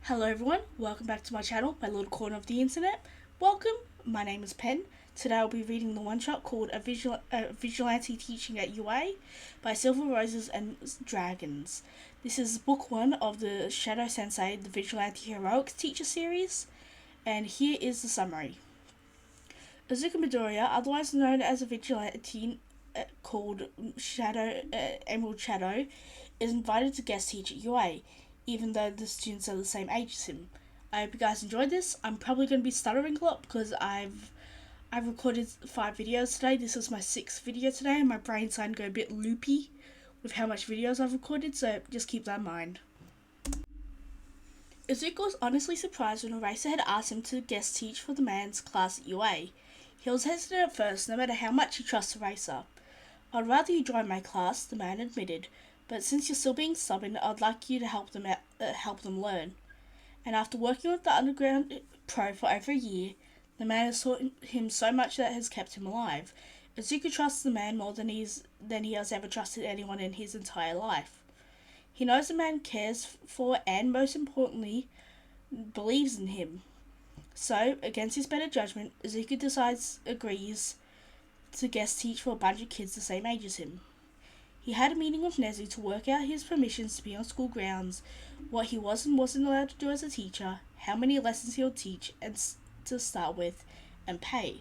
Hello everyone, welcome back to my channel, my little corner of the internet. Welcome, my name is Pen. Today I'll be reading the one-shot called Vigilante Teaching at UA by SilverRosesAndDragons. This is book 1 of the Shadow Sensei, the Vigilante Heroics Teacher series, and here is the summary. Azuka Midoriya, otherwise known as a vigilante called Emerald Shadow, is invited to guest teach at UA, even though the students are the same age as him. I hope you guys enjoyed this. I'm probably going to be stuttering a lot because I've recorded 5 videos today. This is my 6th video today and my brain's starting to go a bit loopy with how much videos I've recorded, so just keep that in mind. Izuku was honestly surprised when Eraser had asked him to guest teach for the man's class at UA. He was hesitant at first, no matter how much he trusts Eraser. "I'd rather you join my class," the man admitted, "but since you're still being stubborn, I'd like you to help them learn." And after working with the underground pro for over a year, the man has taught him so much that has kept him alive. Izuku trusts the man more than he has ever trusted anyone in his entire life. He knows the man cares for and, most importantly, believes in him. So, against his better judgment, Izuku agrees to guest teach for a bunch of kids the same age as him. He had a meeting with Nezu to work out his permissions to be on school grounds, what he was and wasn't allowed to do as a teacher, how many lessons he would teach and to start with, and pay.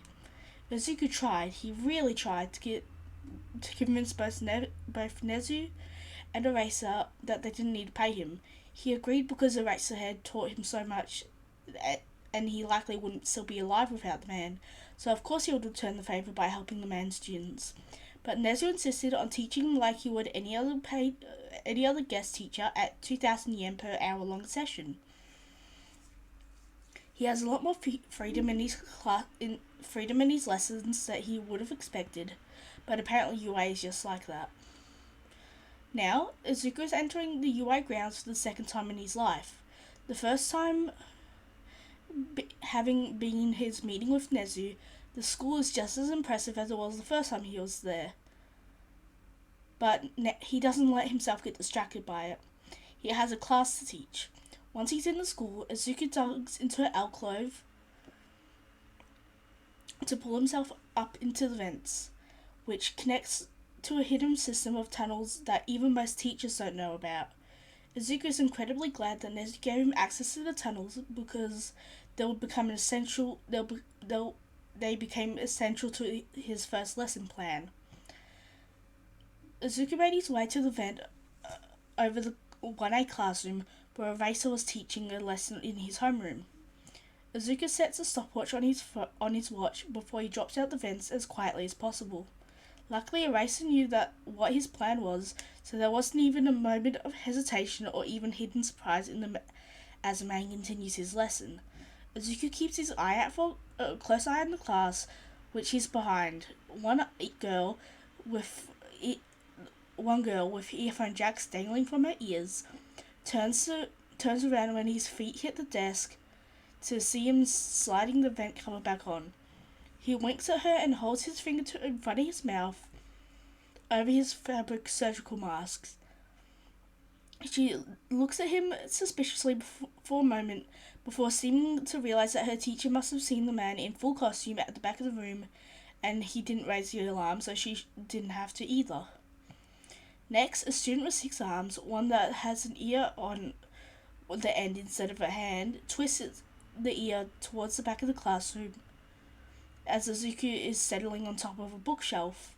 Izuku tried, he really tried to convince both Nezu and Eraser that they didn't need to pay him. He agreed because Eraser had taught him so much and he likely wouldn't still be alive without the man, so of course he would return the favour by helping the man's students. But Nezu insisted on teaching him like he would any other guest teacher at 2,000 yen per hour long session. He has a lot more freedom in his lessons that he would have expected, but apparently UA is just like that. Now, Izuku is entering the UA grounds for the second time in his life. The first time having been his meeting with Nezu, the school is just as impressive as it was the first time he was there. But he doesn't let himself get distracted by it. He has a class to teach. Once he's in the school, Izuku digs into an alcove to pull himself up into the vents, which connects to a hidden system of tunnels that even most teachers don't know about. Izuku is incredibly glad that Nezu gave him access to the tunnels because they became essential to his first lesson plan. Izuku made his way to the vent over the 1A classroom where Eraser was teaching a lesson in his homeroom. Izuku sets a stopwatch on his watch before he drops out the vents as quietly as possible. Luckily, Eraser knew what his plan was, so there wasn't even a moment of hesitation or even hidden surprise as the man continues his lesson. Izuku keeps his eye out for a close eye on the class, which he's behind. One girl with earphone jacks dangling from her ears turns around when his feet hit the desk to see him sliding the vent cover back on. He winks at her and holds his finger in front of his mouth over his fabric surgical mask. She looks at him suspiciously for a moment before seeming to realize that her teacher must have seen the man in full costume at the back of the room and he didn't raise the alarm, so she didn't have to either. Next, a student with 6 arms, one that has an ear on the end instead of a hand, twists the ear towards the back of the classroom as Izuku is settling on top of a bookshelf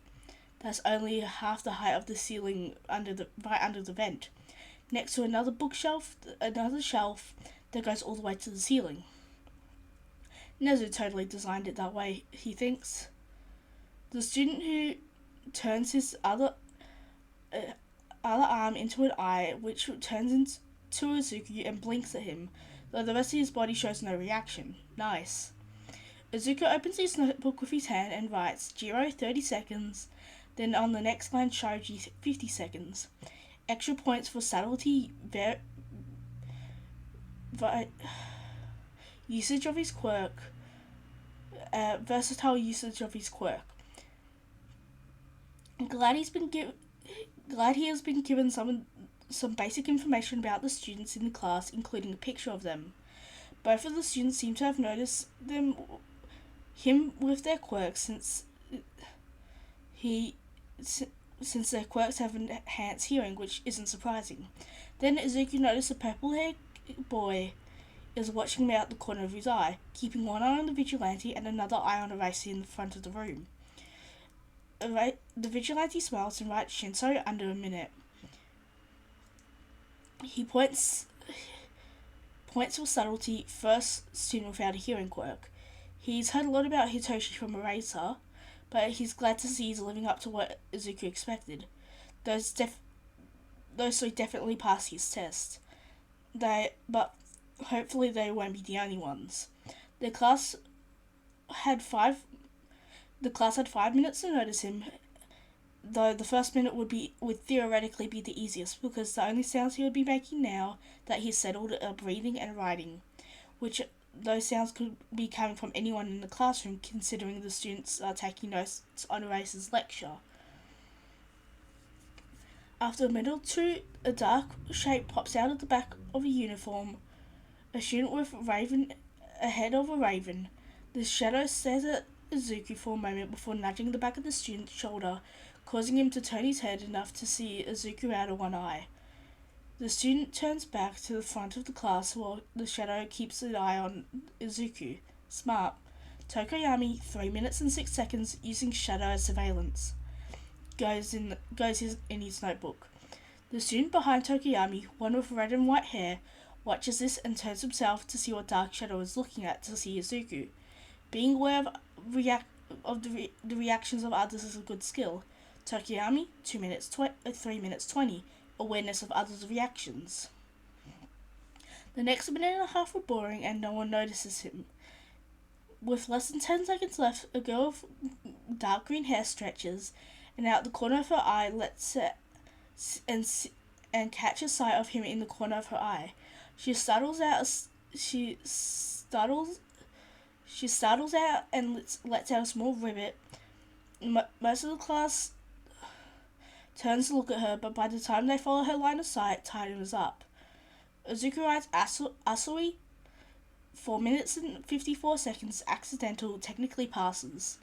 that's only half the height of the ceiling right under the vent, next to another shelf that goes all the way to the ceiling. Nezu totally designed it that way, he thinks. The student who turns his other arm into an eye, which turns into Izuku and blinks at him, though the rest of his body shows no reaction. Nice. Izuku opens his notebook with his hand and writes Jiro 30 seconds, then on the next line Shoji 50 seconds. Extra points for subtlety, usage of his quirk, versatile usage of his quirk. Glad he has been given some some basic information about the students in the class, including a picture of them. Both of the students seem to have noticed him with their quirks since their quirks have enhanced hearing, which isn't surprising. Then Izuku noticed a purple-haired boy is watching him out the corner of his eye, keeping one eye on the Vigilante and another eye on Eraser in the front of the room. The Vigilante smiles and writes Shinso under a minute. He points with subtlety, first student without a hearing quirk. He's heard a lot about Hitoshi from Eraser, but he's glad to see he's living up to what Izuku expected. Those three definitely passed his test. But hopefully they won't be the only ones. The class had 5 minutes to notice him, though the first minute would theoretically be the easiest, because the only sounds he would be making now that he's settled are breathing and writing, which those sounds could be coming from anyone in the classroom, considering the students are taking notes on Eraser's lecture. After a minute or two, a dark shape pops out of the back of a uniform, a student with a head of a raven. The shadow stares at Izuku for a moment before nudging the back of the student's shoulder, causing him to turn his head enough to see Izuku out of one eye. The student turns back to the front of the class while the shadow keeps an eye on Izuku. Smart. Tokoyami, 3 minutes and 6 seconds, using shadow as surveillance. Goes in his notebook. The student behind Tokoyami, one with red and white hair, watches this and turns himself to see what Dark Shadow is looking at to see Izuku. Being aware of the reactions of others is a good skill. Tokoyami, 3 minutes 20. Awareness of others' reactions. The next minute and a half were boring and no one notices him. With less than 10 seconds left, a girl with dark green hair stretches, and out the corner of her eye and catches sight of him in the corner of her eye. She startles out and lets out a small ribbit. Most of the class turns to look at her, but by the time they follow her line of sight, time is up. Izuku writes Asui, 4 minutes and 54 seconds, accidental, technically passes.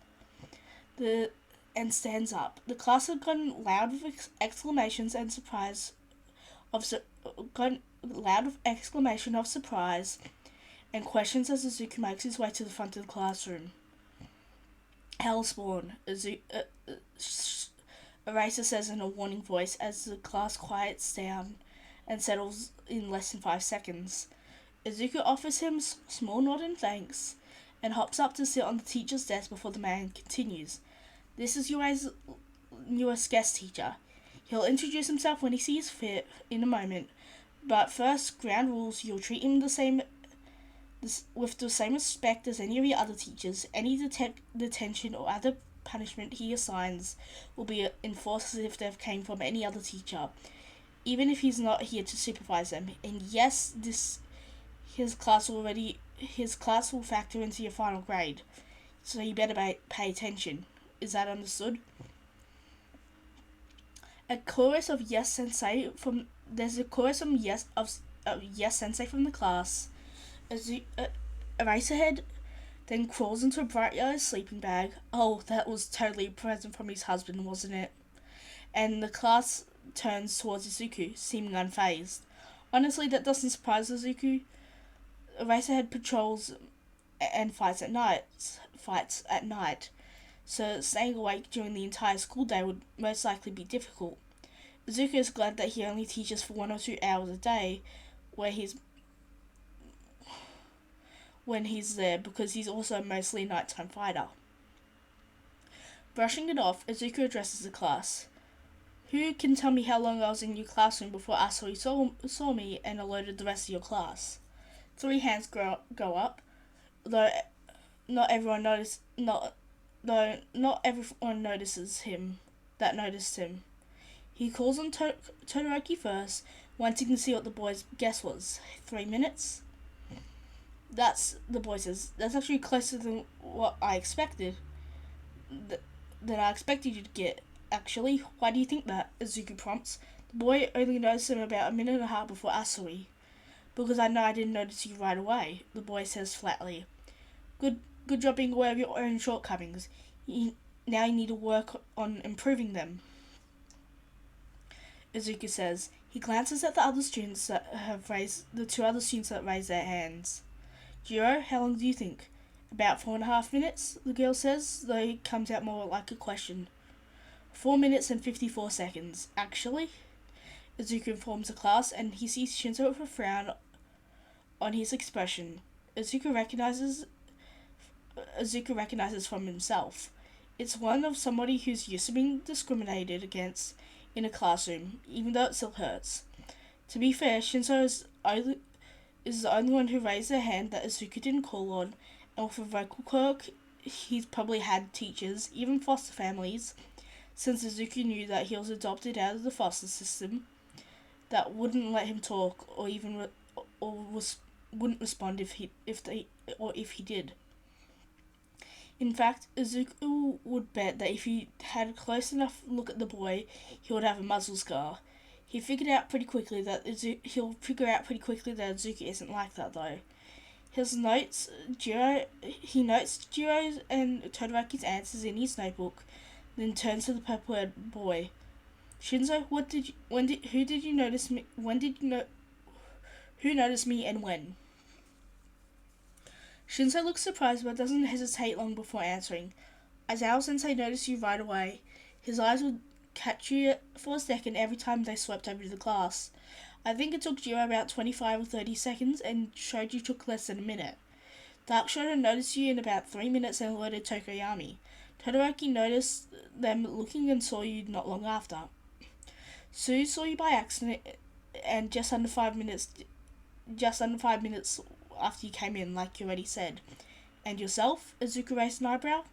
And stands up. The class had gone loud with exclamations and surprise and questions as Izuku makes his way to the front of the classroom. Hellspawn, Eraser says in a warning voice as the class quiets down and settles in less than 5 seconds. Izuku offers him a small nod in thanks and hops up to sit on the teacher's desk before the man continues. This is UA's newest guest teacher. He'll introduce himself when he sees fit in a moment, but first, ground rules, you'll treat him with the same respect as any of your other teachers. Any detention or other punishment he assigns will be enforced as if they came from any other teacher, even if he's not here to supervise them. And yes, his class will factor into your final grade, so you better pay attention. Is that understood? There's a chorus of yes sensei from the class. Eraserhead then crawls into a bright yellow sleeping bag. Oh, that was totally a present from his husband, wasn't it? And the class turns towards Izuku, seeming unfazed. Honestly, that doesn't surprise Izuku. Eraserhead patrols and fights at night, so staying awake during the entire school day would most likely be difficult. Izuku is glad that he only teaches for 1 or 2 hours a day when he's there, because he's also mostly a nighttime fighter. Brushing it off, Izuku addresses the class. Who can tell me how long I was in your classroom before Asui saw me and alerted the rest of your class? 3 hands go up, though not everyone noticed him. He calls on Todoroki first, wanting to see what the boy's guess was. 3 minutes? The boy says, that's actually closer than what I expected. Than I expected you to get, actually. Why do you think that? Izuku prompts. The boy only noticed him about a minute and a half before Asui. Because I know I didn't notice you right away, the boy says flatly. Good job being aware of your own shortcomings. Now you need to work on improving them, Izuku says. He glances at the other students that have raised the two other students that raise their hands. Jiro, how long do you think? About 4.5 minutes, the girl says, though it comes out more like a question. 4 minutes and 54 seconds, actually, Izuku informs the class, and he sees Shinzo with a frown on his expression. Izuku recognizes from himself. It's one of somebody who's used to being discriminated against in a classroom, even though it still hurts. To be fair, Shinzo is the only one who raised their hand that Izuku didn't call on, and with a vocal quirk, he's probably had teachers, even foster families, since Izuku knew that he was adopted out of the foster system, that wouldn't let him talk or even wouldn't respond if he did. In fact, Izuku would bet that if he had a close enough look at the boy, he would have a muzzle scar. He'll figure out pretty quickly that Izuku isn't like that, though. He notes Jiro's and Todoroki's answers in his notebook, then turns to the purple-haired boy. Shinzo, who noticed me and when? Shinzo looks surprised but doesn't hesitate long before answering. Aizawa-sensei noticed you right away. His eyes would catch you for a second every time they swept over to the class. I think it took Jiro about 25 or 30 seconds and Shoji took less than a minute. Dark Shoto noticed you in about 3 minutes and alerted Tokoyami. Todoroki noticed them looking and saw you not long after. Sue saw you by accident and just under 5 minutes after you came in, like you already said. And yourself? Izuku raised an eyebrow.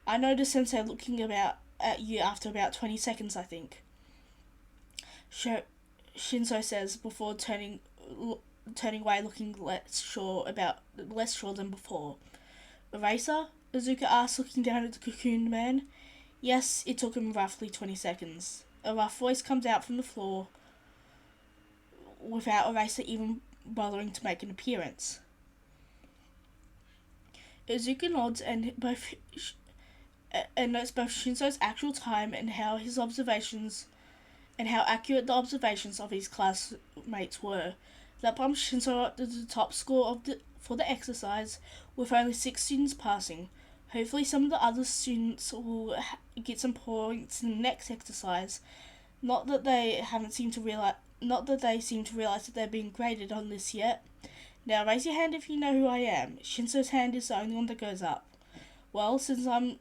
I noticed Sensei looking at you after about 20 seconds, I think. Shinzo says before turning away, looking less sure than before. Eraser? Izuku asks, looking down at the cocooned man. Yes, it took him roughly 20 seconds. A rough voice comes out from the floor without Eraser even bothering to make an appearance. Izuku nods and notes both Shinzo's actual time and how accurate the observations of his classmates were. That prompts Shinzo up to the top score for the exercise, with only 6 students passing. Hopefully some of the other students will get some points in the next exercise. Not that they seem to realize that they're being graded on this yet. Now raise your hand if you know who I am. Shinzo's hand is the only one that goes up. Well, since only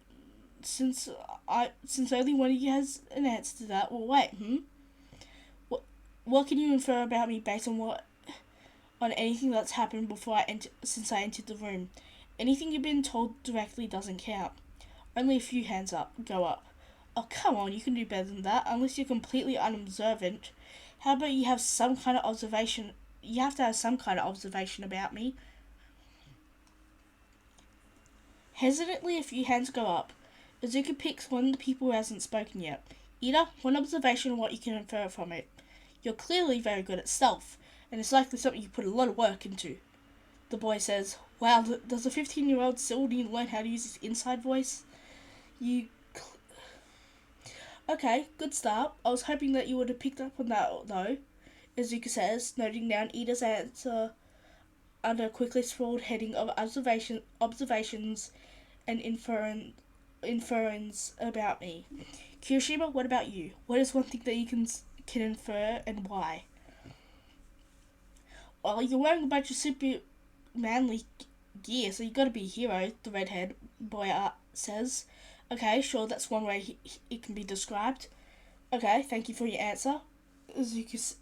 one of you has an answer to that, well wait, What can you infer about me based on anything that's happened since I entered the room? Anything you've been told directly doesn't count. Only a few hands go up. Oh, come on, you can do better than that, unless you're completely unobservant. How about you have some kind of observation? You have to have some kind of observation about me. Hesitantly, a few hands go up. Izuku picks one of the people who hasn't spoken yet. Ida, one observation on what you can infer from it. You're clearly very good at stealth, and it's likely something you put a lot of work into. The boy says, wow, does a 15-year-old still need to learn how to use his inside voice? Okay, good start. I was hoping that you would have picked up on that, though, Izuku says, noting down Ida's answer under a quickly scrawled heading of observations and inference about me. Kirishima, what about you? What is one thing that you can infer, and why? Well, you're wearing a bunch of super manly gear, so you gotta be a hero, the redhead boy says. Okay, sure, that's one way it can be described. Okay, thank you for your answer. Izuku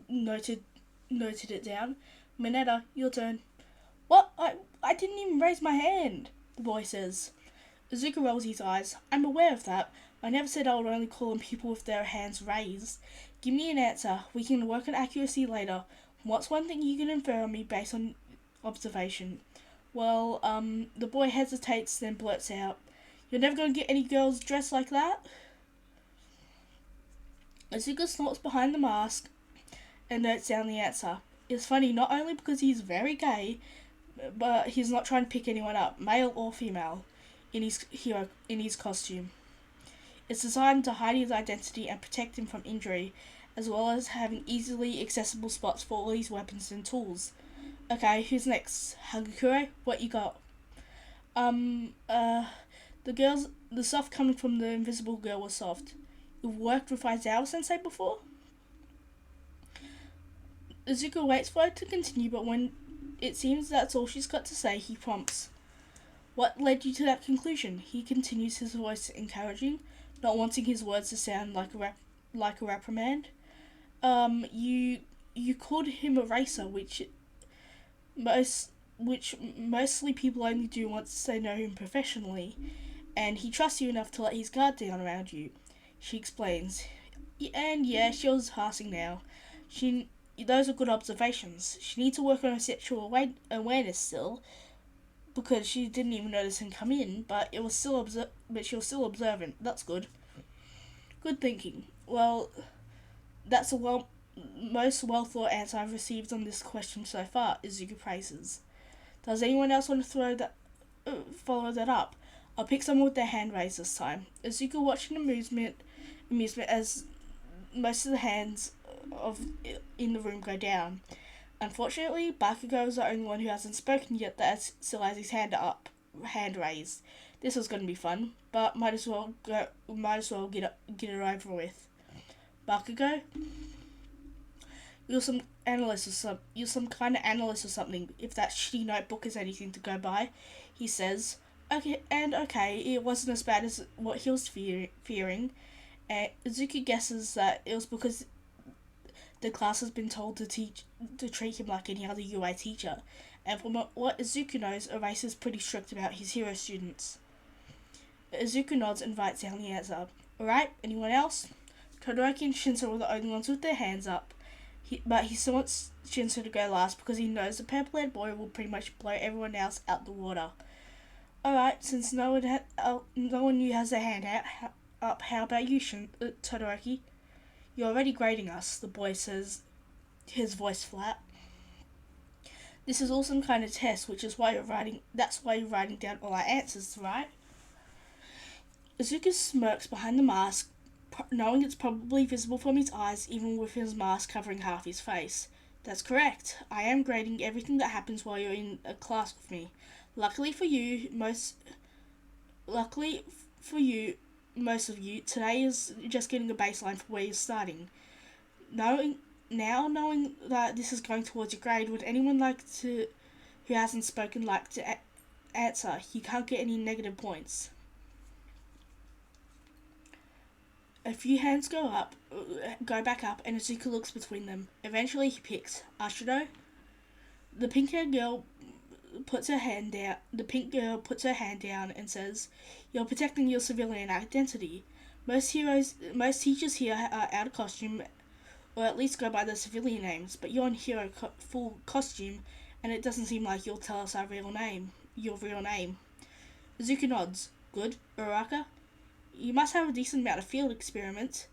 noted it down. Mineta, your turn. What? I didn't even raise my hand, the boy says. Izuku rolls his eyes. I'm aware of that. I never said I would only call on people with their hands raised. Give me an answer. We can work on accuracy later. What's one thing you can infer on me based on observation? Well, the boy hesitates, then blurts out, you're never going to get any girls dressed like that? Izuku snorts behind the mask and notes down the answer. It's funny not only because he's very gay, but he's not trying to pick anyone up, male or female, in his costume. It's designed to hide his identity and protect him from injury, as well as having easily accessible spots for all his weapons and tools. Okay, who's next? Hagakure, what you got? The stuff coming from the invisible girl was soft. You've worked with Aizawa Sensei before? Izuku waits for her to continue, but when it seems that's all she's got to say, he prompts. What led you to that conclusion? He continues, his voice encouraging, not wanting his words to sound like a reprimand. You called him a racer, which mostly people only do once they know him professionally, and he trusts you enough to let his guard down around you. She explains. And yeah, she was passing now. Those are good observations. She needs to work on her sexual awareness still, because she didn't even notice him come in, but she was still observant. That's good. Good thinking. Well, that's the most well thought answer I've received on this question so far, Izuku praises. Does anyone else want to follow that up? I'll pick someone with their hand raised this time. Izuku watching amusement as most of the hands in the room go down. Unfortunately, Bakugo is the only one who hasn't spoken yet that still has his hand raised. This was going to be fun, but might as well get it over with. Bakugo, you're some kind of analyst or something. If that shitty notebook is anything to go by, he says. Okay, it wasn't as bad as what he was fearing. Izuku guesses that it was because the class has been told to treat him like any other UA teacher, and from what Izuku knows, Eraser is pretty strict about his hero students. Izuku nods and writes down the answer. Alright, anyone else? Todoroki and Shinso were the only ones with their hands up, but he still wants Shinso to go last because he knows the purple-haired boy will pretty much blow everyone else out the water. Alright, since no one new has their hand up, how about you, Todoroki? You're already grading us, the boy says, his voice flat. This is all some kind of test, that's why you're writing down all our answers, right? Izuku smirks behind the mask, knowing it's probably visible from his eyes even with his mask covering half his face. That's correct. I am grading everything that happens while you're in a class with me. Luckily for you, most of you, today is just getting a baseline for where you're starting. Knowing that this is going towards your grade, would anyone who hasn't spoken like to answer? You can't get any negative points. A few hands go back up, and Izuku looks between them. Eventually he picks Ashido. The pink-haired girl puts her hand down. The pink girl puts her hand down and says, "You're protecting your civilian identity. Most teachers here are out of costume, or at least go by their civilian names. But you're in hero full costume, and it doesn't seem like you'll tell us your real name." Izuku nods. Good, Uraraka. You must have a decent amount of field experience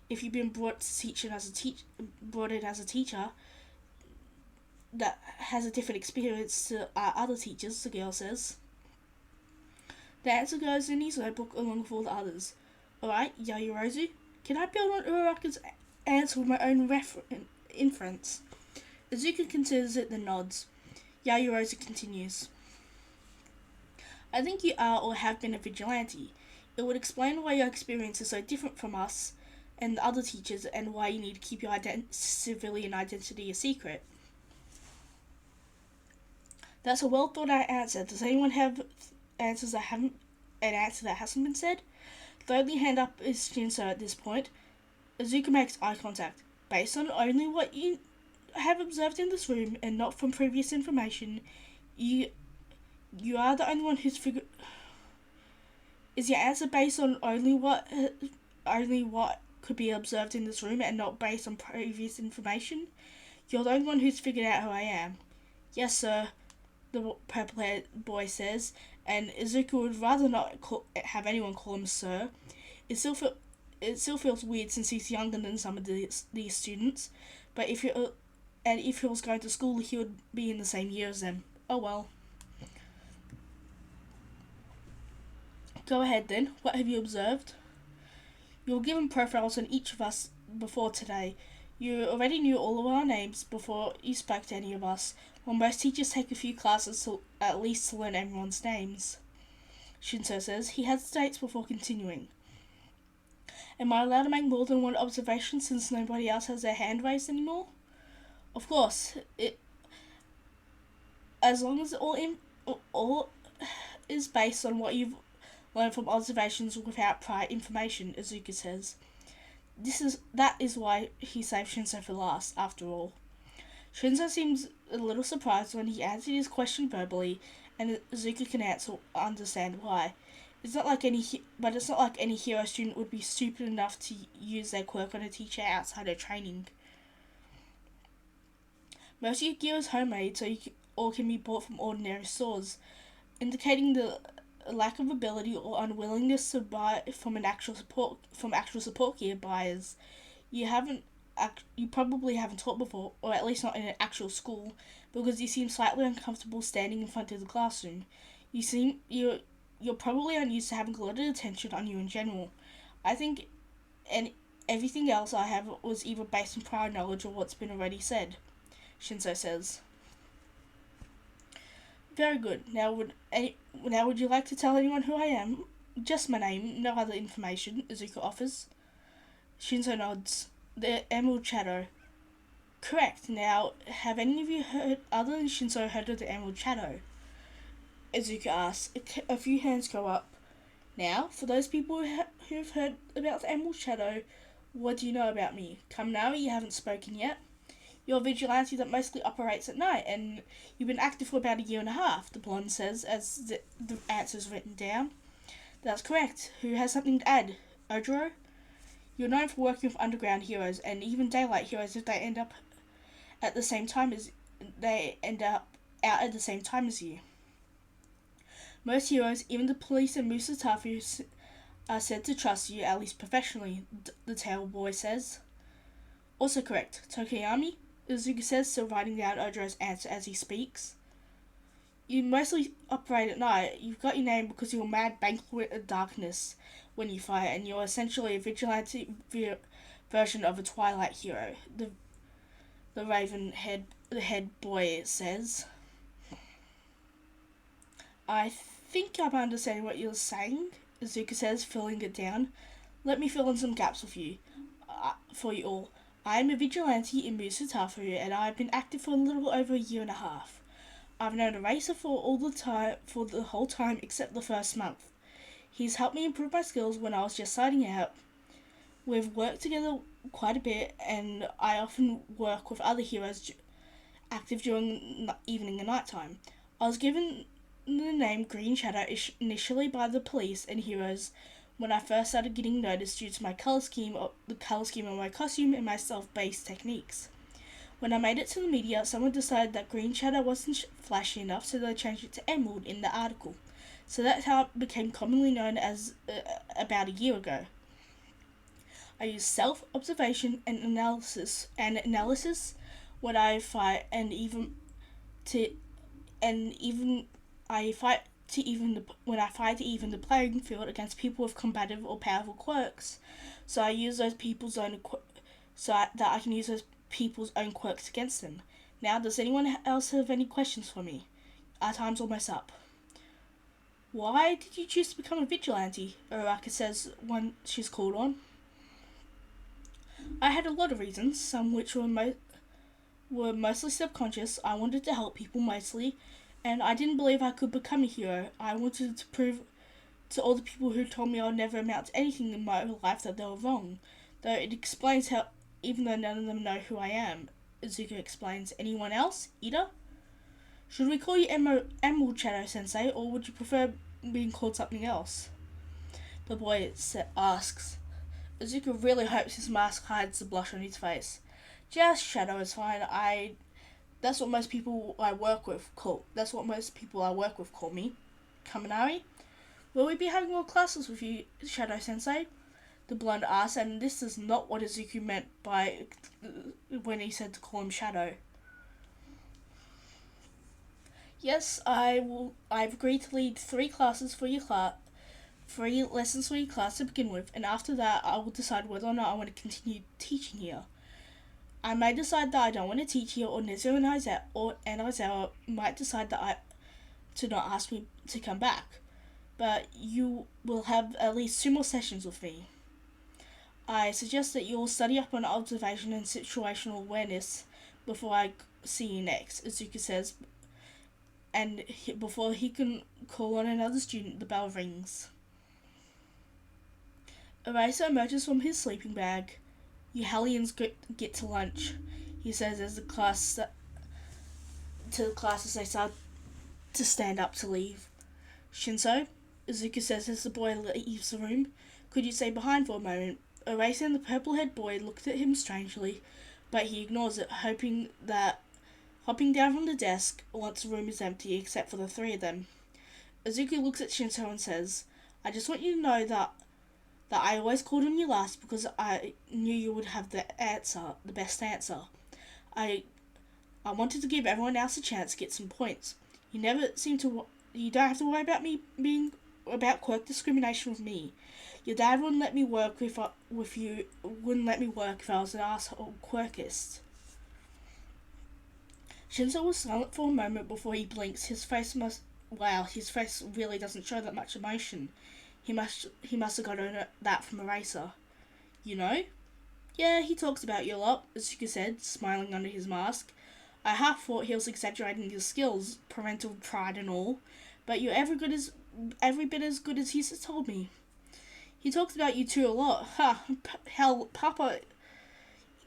if you've been brought in as a teacher that has a different experience to other teachers, the girl says. The answer goes in his notebook along with all the others. Alright, Yaoyorozu, can I build on Uraraka's answer with my own inference? Izuku considers it then nods. Yaoyorozu continues. I think you are or have been a vigilante. It would explain why your experience is so different from us and the other teachers and why you need to keep your civilian identity a secret. That's a well thought out answer. Does anyone have an answer that hasn't been said? The only hand up is Shinso at this point. Izuku makes eye contact. Based on only what you have observed in this room and not from previous information, you are the only one who's figured. Is your answer based on only what could be observed in this room and not based on previous information? You're the only one who's figured out who I am. Yes, sir, the purple-haired boy says, and Izuku would rather not have anyone call him sir. It still it still feels weird since he's younger than some of these students. But if he was going to school, he would be in the same year as them. Oh well. Go ahead then. What have you observed? You were given profiles on each of us before today. You already knew all of our names before you spoke to any of us. Well, most teachers take a few classes at least to learn everyone's names. Shinso says. He hesitates before continuing. Am I allowed to make more than one observation since nobody else has their hand raised anymore? Of course. As long as all is based on what you've learned from observations without prior information, Izuku says. That is why he saved Shinso for last, after all. Shinso seems a little surprised when he answered his question verbally, and Izuku can understand why. It's not like any hero student would be stupid enough to use their quirk on a teacher outside of training. Most of your gear is homemade, or can be bought from ordinary stores, indicating the lack of ability or unwillingness to buy from actual support gear buyers. You probably haven't taught before, or at least not in an actual school, because you seem slightly uncomfortable standing in front of the classroom. You're probably unused to having a lot of attention on you in general. I think everything else I have was either based on prior knowledge or what's been already said, Shinso says. Very good. Now would you like to tell anyone who I am? Just my name, no other information, Izuku offers. Shinso nods. The Emerald Shadow. Correct. Now, have any of you other than Shinso, heard of the Emerald Shadow? Izuku asks. A few hands go up. Now, for those people who've heard about the Emerald Shadow, what do you know about me? Kaminari, you haven't spoken yet. You're a vigilante that mostly operates at night, and you've been active for about a year and a half, the blonde says, as the answer's written down. That's correct. Who has something to add? Ojiro? You're known for working with underground heroes, and even daylight heroes if they end up out at the same time as you. Most heroes, even the police and Musatafu, are said to trust you, at least professionally, the tail boy says. Also correct. Tokiyami? Izuku says, still writing down Ojiro's answer as he speaks. You mostly operate at night. You've got your name because you're a mad banquet of darkness when you fight, and you're essentially a vigilante version of a Twilight hero, the head boy says. I think I'm understanding what you're saying, Izuku says, filling it down. Let me fill in some gaps for you all. I am a vigilante in Musatafu, and I've been active for a little over a year and a half. I've known a racer for the whole time except the first month. He's helped me improve my skills when I was just starting out. We've worked together quite a bit, and I often work with other heroes active during evening and nighttime. I was given the name Green Shadow initially by the police and heroes when I first started getting noticed due to my the colour scheme of my costume and my self-based techniques. When I made it to the media, someone decided that Green Shadow wasn't flashy enough, so they changed it to Emerald in the article. So that's how it became commonly known as about a year ago. I use self-observation and analysis when I fight, when I fight to even the playing field against people with combative or powerful quirks. So I use those people's own that I can use those people's own quirks against them. Now, does anyone else have any questions for me? Our time's almost up. Why did you choose to become a vigilante? Uraraka says when she's called on. I had a lot of reasons, some which were mostly subconscious. I wanted to help people mostly, and I didn't believe I could become a hero. I wanted to prove to all the people who told me I would never amount to anything in my life that they were wrong. Though it explains how, even though none of them know who I am, Izuku explains. Anyone else? Ida? Should we call you Emerald Shadow Sensei, or would you prefer being called something else? The boy asks. Izuku really hopes his mask hides the blush on his face. Just Shadow is fine. That's what most people I work with call me. Kaminari? Will we be having more classes with you, Shadow Sensei? the blonde asked, and this is not what Izuku meant by when he said to call him Shadow. Yes, I've agreed to lead 3 classes for your class, 3 lessons for your class to begin with, and after that I will decide whether or not I want to continue teaching here. I may decide that I don't want to teach here, or Nezu and Aizawa might decide to not ask me to come back. But you will have at least 2 more sessions with me. I suggest that you'll study up on observation and situational awareness before I see you next, Izuku says, and before he can call on another student, the bell rings. Eraser emerges from his sleeping bag. You Hellions get to lunch, he says as the class as they start to stand up to leave. Shinso, Izuku says as the boy leaves the room, could you stay behind for a moment? Eraser and the purple-haired boy looked at him strangely, but he ignores it, hopping down from the desk once the room is empty except for the 3 of them. Izuku looks at Shinso and says, I just want you to know that I always called on you last because I knew you would have the best answer. I wanted to give everyone else a chance to get some points. You don't have to worry about me being about quirk discrimination with me. Your dad wouldn't let me work if I was an asshole quirkist. Shinso was silent for a moment before he blinks. His face really doesn't show that much emotion. He must have gotten that from Eraser. You know? Yeah, he talks about you a lot, Izuku said, smiling under his mask. I half thought he was exaggerating his skills, parental pride and all, but you're every bit as good as he's told me. He talks about you too a lot. Hell, Papa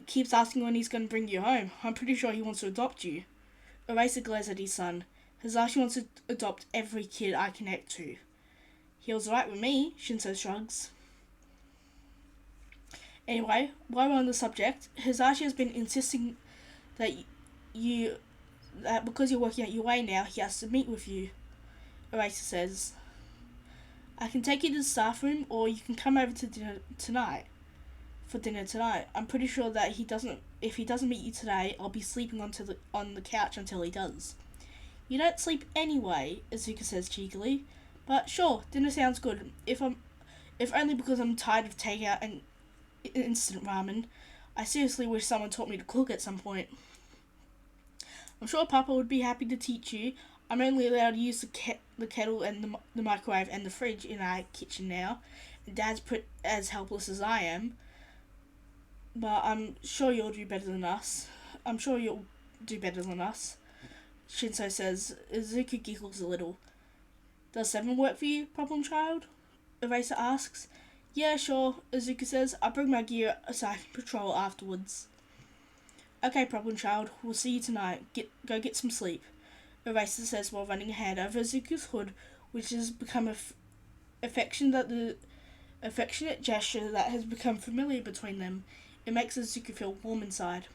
keeps asking when he's going to bring you home. I'm pretty sure he wants to adopt you. Eraser glares at his son. Hisashi wants to adopt every kid I connect to. He was right with me, Shinso shrugs. Anyway, while we're on the subject, Hisashi has been insisting that because you're working at UA now, he has to meet with you. Eraser says, I can take you to the staff room, or you can come over to dinner tonight. I'm pretty sure that if he doesn't meet you today, I'll be sleeping on the couch until he does. You don't sleep anyway, Izuku says cheekily. But sure, dinner sounds good. If only because I'm tired of takeout and instant ramen. I seriously wish someone taught me to cook at some point. I'm sure Papa would be happy to teach you. I'm only allowed to use the kettle and the microwave and the fridge in our kitchen now. Dad's as helpless as I am. But I'm sure you'll do better than us. Shinso says. Izuku giggles a little. Does 7 work for you, problem child? Eraser asks. Yeah, sure, Izuku says. I'll bring my gear so I can patrol afterwards. Okay, problem child, we'll see you tonight. Go get some sleep, Eraser says while running a hand over Izuku's hood, which has become affectionate gesture that has become familiar between them. It makes Izuku feel warm inside.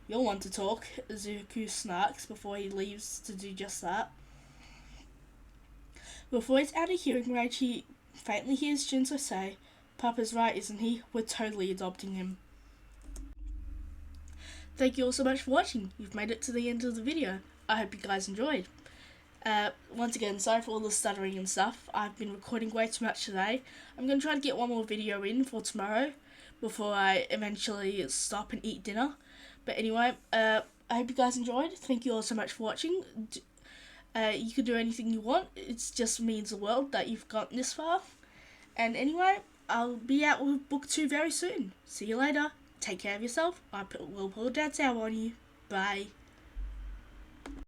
You'll want to talk, Izuku snarks before he leaves to do just that. Before he's out of hearing range, he faintly hears Shinso say, Papa's right, isn't he? We're totally adopting him. Thank you all so much for watching. You've made it to the end of the video. I hope you guys enjoyed. Once again, sorry for all the stuttering and stuff. I've been recording way too much today. I'm going to try to get one more video in for tomorrow before I eventually stop and eat dinner. But anyway, I hope you guys enjoyed. Thank you all so much for watching. You can do anything you want. It just means the world that you've gotten this far. And anyway, I'll be out with book 2 very soon. See you later. Take care of yourself. We'll pull Dadzawa on you. Bye.